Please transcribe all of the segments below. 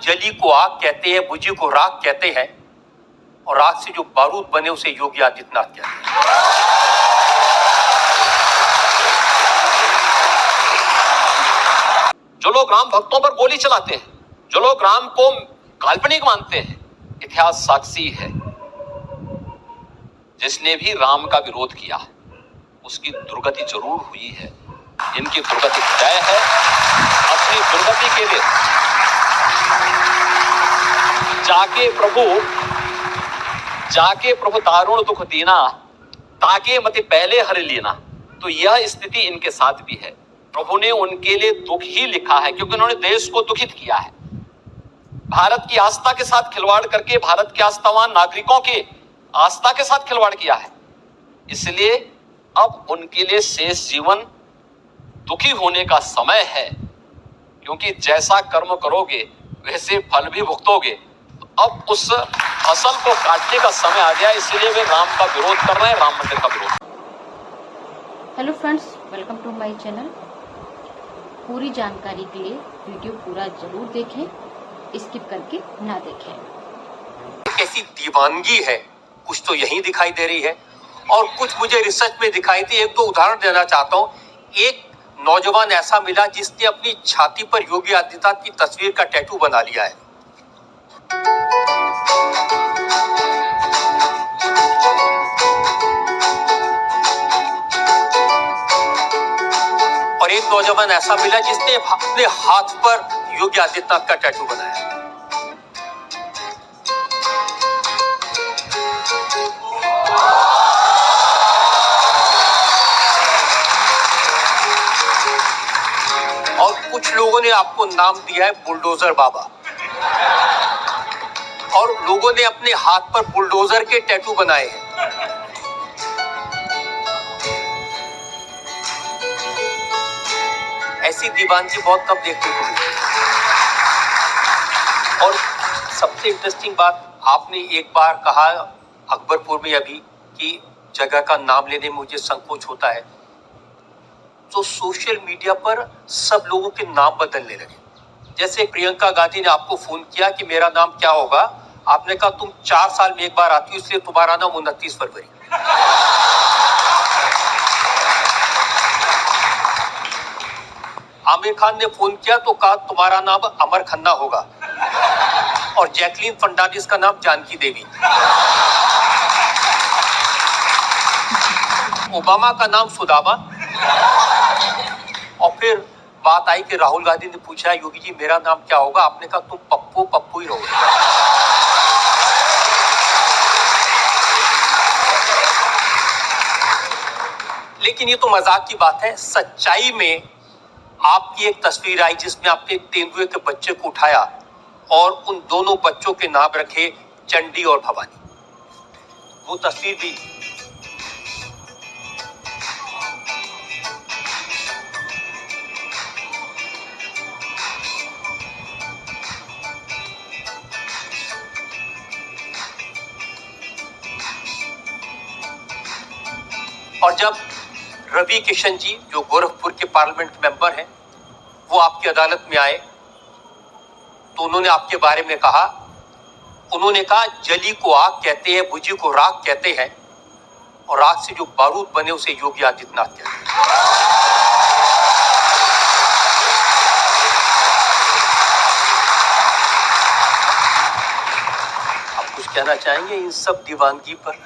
जली को आग कहते हैं, बुझी को राख कहते हैं, और राख से जो बारूद बने उसे योगी आदित्यनाथ कहते हैं। जो लोग राम भक्तों पर गोली चलाते हैं, जो लोग राम को काल्पनिक मानते हैं, इतिहास साक्षी है, जिसने भी राम का विरोध किया उसकी दुर्गति जरूर हुई है। इनकी दुर्गति तय है। अपनी दुर्गति के लिए जाके प्रभु दारुण दुख दीना, ताके मति पहले हर लेना। तो यह स्थिति इनके साथ भी है। प्रभु ने उनके लिए दुख ही लिखा है, क्योंकि उन्होंने देश को दुखित किया है। भारत की आस्था के साथ खिलवाड़ करके भारत के आस्थावान नागरिकों के आस्था के साथ खिलवाड़ किया है। इसलिए अब उनके लिए शेष जीवन दुखी होने का समय है, क्योंकि जैसा कर्म करोगे वैसे फल भी भुगतोगे। तो अब उस फसल को काटने का समय आ गया, इसलिए वे राम का विरोध कर रहे हैं, राम मंदिर का विरोध। Hello friends, welcome to my channel. पूरी जानकारी के लिए वीडियो पूरा जरूर देखें, स्किप करके ना देखें। कैसी दीवानगी है, कुछ तो यही दिखाई दे रही है और कुछ मुझे रिसर्च में दिखाई थी। एक दो उदाहरण देना चाहता हूँ। एक नौजवान ऐसा मिला जिसने अपनी छाती पर योगी आदित्यनाथ की तस्वीर का टैटू बना लिया है। और एक नौजवान ऐसा मिला जिसने अपने हाथ पर योगी आदित्यनाथ का टैटू बनाया। और कुछ लोगों ने आपको नाम दिया है बुलडोजर बाबा, और लोगों ने अपने हाथ पर बुलडोजर के टैटू बनाए हैं। ऐसी दीवानगी बहुत कम देखने को मिलती है। और सबसे इंटरेस्टिंग बात, आपने एक बार कहा अकबरपुर में अभी कि जगह का नाम लेने में मुझे संकोच होता है, तो सोशल मीडिया पर सब लोगों के नाम बदलने लगे। जैसे प्रियंका गांधी ने आपको फोन किया कि मेरा नाम क्या होगा, आपने कहा तुम 4 साल में एक बार आती हो इसलिए तुम्हारा नाम 29 फरवरी। आमिर खान ने फोन किया तो कहा तुम्हारा नाम अमर खन्ना होगा, और जैकलीन फर्नांडिस का नाम जानकी देवी। ओबामा का नाम सुदामा। और फिर बात आई कि राहुल गांधी ने पूछा योगी जी मेरा नाम क्या होगा, आपने कहा तुम पप्पू पप्पू ही रहोगे। लेकिन ये तो मजाक की बात है। सच्चाई में आपकी एक तस्वीर आई जिसमें आपने तेंदुए के बच्चे को उठाया और उन दोनों बच्चों के नाम रखे चंडी और भवानी। वो तस्वीर भी और जब रवि किशन जी जो गोरखपुर के पार्लियामेंट मेंबर हैं, वो आपकी अदालत में आए तो उन्होंने आपके बारे में कहा, उन्होंने कहा जली को आग कहते हैं, बुझी को राख कहते हैं, और राख से जो बारूद बने उसे योगी आदित्यनाथ कहते हैं। आप कुछ कहना चाहेंगे इन सब दीवानगी पर?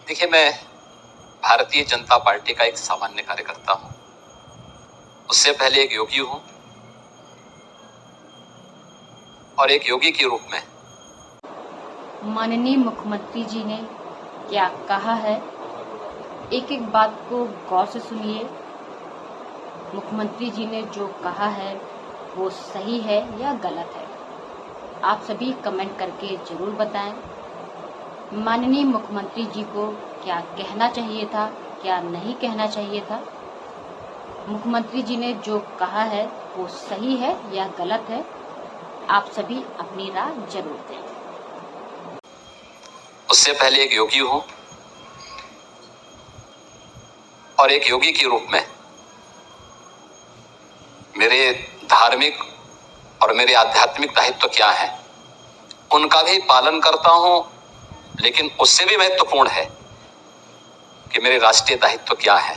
देखिए, मैं भारतीय जनता पार्टी का एक सामान्य कार्यकर्ता हूं, उससे पहले एक योगी हूं, और एक योगी के रूप में माननीय मुख्यमंत्री जी ने क्या कहा है, एक एक बात को गौर से सुनिए। मुख्यमंत्री जी ने जो कहा है वो सही है या गलत है, आप सभी कमेंट करके जरूर बताएं। माननीय मुख्यमंत्री जी को क्या कहना चाहिए था, क्या नहीं कहना चाहिए था। मुख्यमंत्री जी ने जो कहा है वो सही है या गलत है, आप सभी अपनी राय जरूर दें। उससे पहले एक योगी हूं, और एक योगी के रूप में मेरे धार्मिक और मेरे आध्यात्मिक दायित्व क्या है उनका भी पालन करता हूं, लेकिन उससे भी महत्वपूर्ण है कि मेरे राष्ट्रीय दायित्व क्या है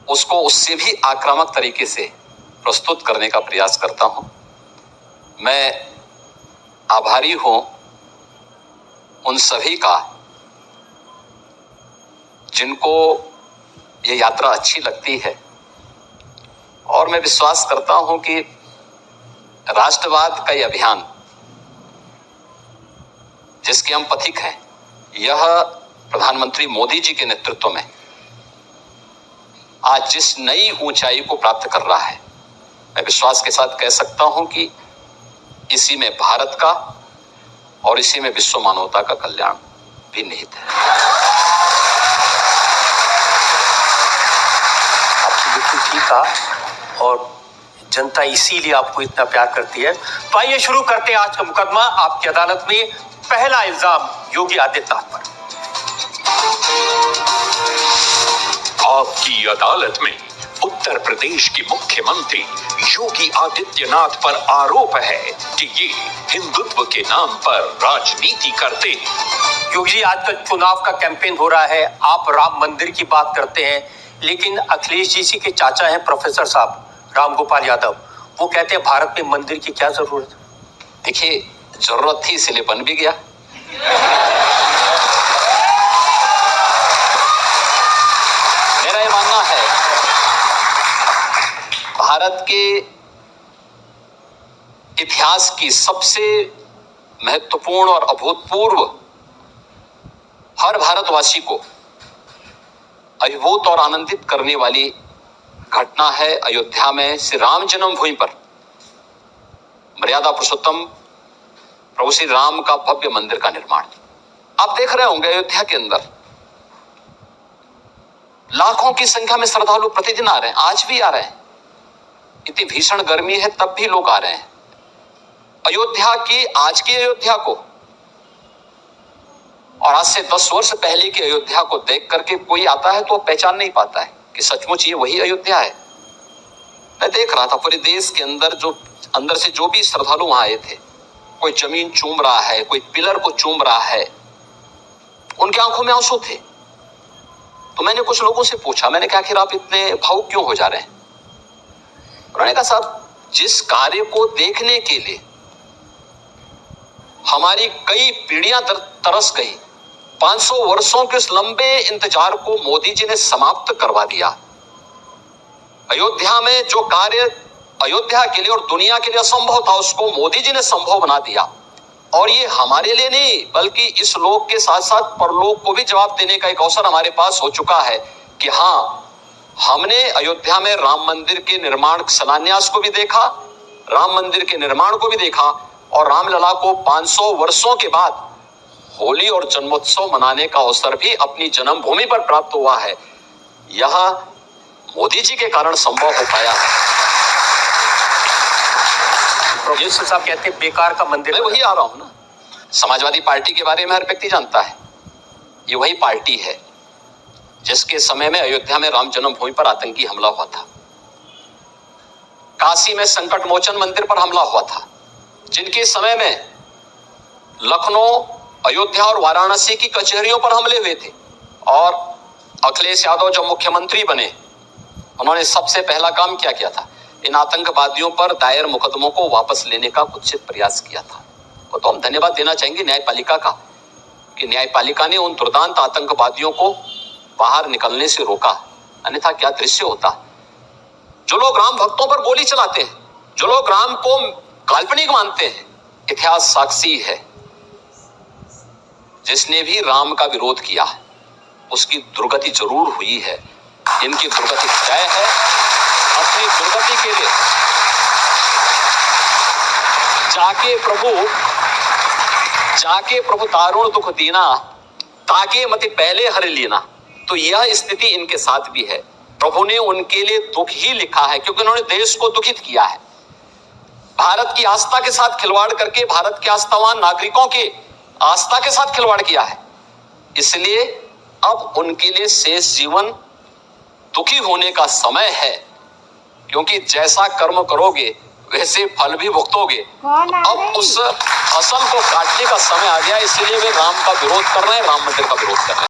उसको उससे भी आक्रामक तरीके से प्रस्तुत करने का प्रयास करता हूं। मैं आभारी हूं उन सभी का जिनको ये यात्रा अच्छी लगती है, और मैं विश्वास करता हूं कि राष्ट्रवाद का यह अभियान जिसके हम पथिक हैं, यह प्रधानमंत्री मोदी जी के नेतृत्व में आज जिस नई ऊंचाई को प्राप्त कर रहा है, मैं विश्वास के साथ कह सकता हूं कि इसी में भारत का और इसी में विश्व मानवता का कल्याण भी निहित है। आपने बिल्कुल ठीक कहा, और जनता इसीलिए आपको इतना प्यार करती है। तो आइए शुरू करते हैं आज का मुकदमा। आपकी अदालत में पहला इल्जाम योगी आदित्यनाथ पर। आपकी अदालत में उत्तर प्रदेश के मुख्यमंत्री योगी आदित्यनाथ पर आरोप है कि ये हिंदुत्व के नाम पर राजनीति करते हैं। योगी जी, आजकल चुनाव का कैंपेन हो रहा है, आप राम मंदिर की बात करते हैं, लेकिन अखिलेश जी के चाचा हैं प्रोफेसर साहब राम गोपाल यादव, वो कहते हैं भारत में मंदिर की क्या जरूरत है। देखिए, जरूरत थी इसलिए बन भी गया। मेरा ये मानना है भारत के इतिहास की सबसे महत्वपूर्ण और अभूतपूर्व, हर भारतवासी को अभिभूत और आनंदित करने वाली घटना है अयोध्या में श्री राम जन्मभूमि पर मर्यादा पुरुषोत्तम प्रभु श्री राम का भव्य मंदिर का निर्माण। आप देख रहे होंगे अयोध्या के अंदर लाखों की संख्या में श्रद्धालु प्रतिदिन आ रहे हैं, आज भी आ रहे हैं। इतनी भीषण गर्मी है तब भी लोग आ रहे हैं। अयोध्या की, आज की अयोध्या को और आज से 10 वर्ष पहले की अयोध्या को देख करके कोई आता है तो पहचान नहीं पाता है कि सचमुच ये वही अयोध्या है। मैं देख रहा था पूरे देश के अंदर से जो भी श्रद्धालु वहां आए थे, कोई जमीन चूम रहा है, कोई पिलर को चूम रहा है, उनकी आंखों में आंसू थे। तो मैंने कुछ लोगों से पूछा, मैंने कहा आखिर आप इतने भावुक क्यों हो जा रहे हैं? उन्होंने कहा साहब, जिस कार्य को देखने के लिए हमारी कई पीढ़ियां तरस गई, 500 वर्षों के उस लंबे इंतजार को मोदी जी ने समाप्त करवा दिया। अयोध्या में जो कार्य अयोध्या के लिए और दुनिया के लिए असंभव था, उसको मोदी जी ने संभव बना दिया। और ये हमारे लिए नहीं, बल्कि इस लोक के साथ साथ परलोक को भी जवाब देने का एक अवसर हमारे पास हो चुका है कि हाँ, हमने अयोध्या में राम मंदिर के निर्माण शिलान्यास को भी देखा, राम मंदिर के निर्माण को भी देखा, और रामलला को 500 वर्षों के बाद होली और जन्मोत्सव मनाने का अवसर भी अपनी जन्मभूमि पर प्राप्त हुआ है। यह मोदी जी के कारण संभव हो पाया है। प्रोफेसर साहब कहते हैं बेकार का मंदिर। मैं वही आ रहा हूं ना। समाजवादी पार्टी के बारे में हर व्यक्ति जानता है, ये वही पार्टी है जिसके समय में अयोध्या में राम जन्मभूमि पर आतंकी हमला हुआ था, काशी में संकट मोचन मंदिर पर हमला हुआ था, जिनके समय में लखनऊ, अयोध्या और वाराणसी की कचहरियों पर हमले हुए थे। और अखिलेश यादव जब मुख्यमंत्री बने, उन्होंने सबसे पहला काम क्या किया था? इन आतंकवादियों पर दायर मुकदमों को वापस लेने का कुत्सित प्रयास किया था। तो हम धन्यवाद देना चाहेंगे न्यायपालिका का कि न्यायपालिका ने उन दुर्दांत आतंकवादियों को बाहर निकलने से रोका, अन्यथा क्या दृश्य होता। जो लोग राम भक्तों पर गोली चलाते हैं, जो लोग राम को काल्पनिक मानते हैं, इतिहास साक्षी है, जिसने भी राम का विरोध किया उसकी दुर्गति जरूर हुई है। इनकी दुर्गति तय है। अपनी दुर्गति के लिए जाके प्रभु दारुण दुख दीना, ताके मति पहले हर लेना। तो यह स्थिति इनके साथ भी है। प्रभु ने उनके लिए दुख ही लिखा है, क्योंकि उन्होंने देश को दुखित किया है। भारत की आस्था के साथ खिलवाड़ करके भारत के आस्थावान नागरिकों के आस्था के साथ खिलवाड़ किया है। इसलिए अब उनके लिए शेष जीवन दुखी होने का समय है, क्योंकि जैसा कर्म करोगे वैसे फल भी भुगतोगे। कौन आ अब रही? उस फसल को काटने का समय आ गया, इसलिए वे राम का विरोध कर रहे हैं, राम मंदिर का विरोध कर रहे हैं।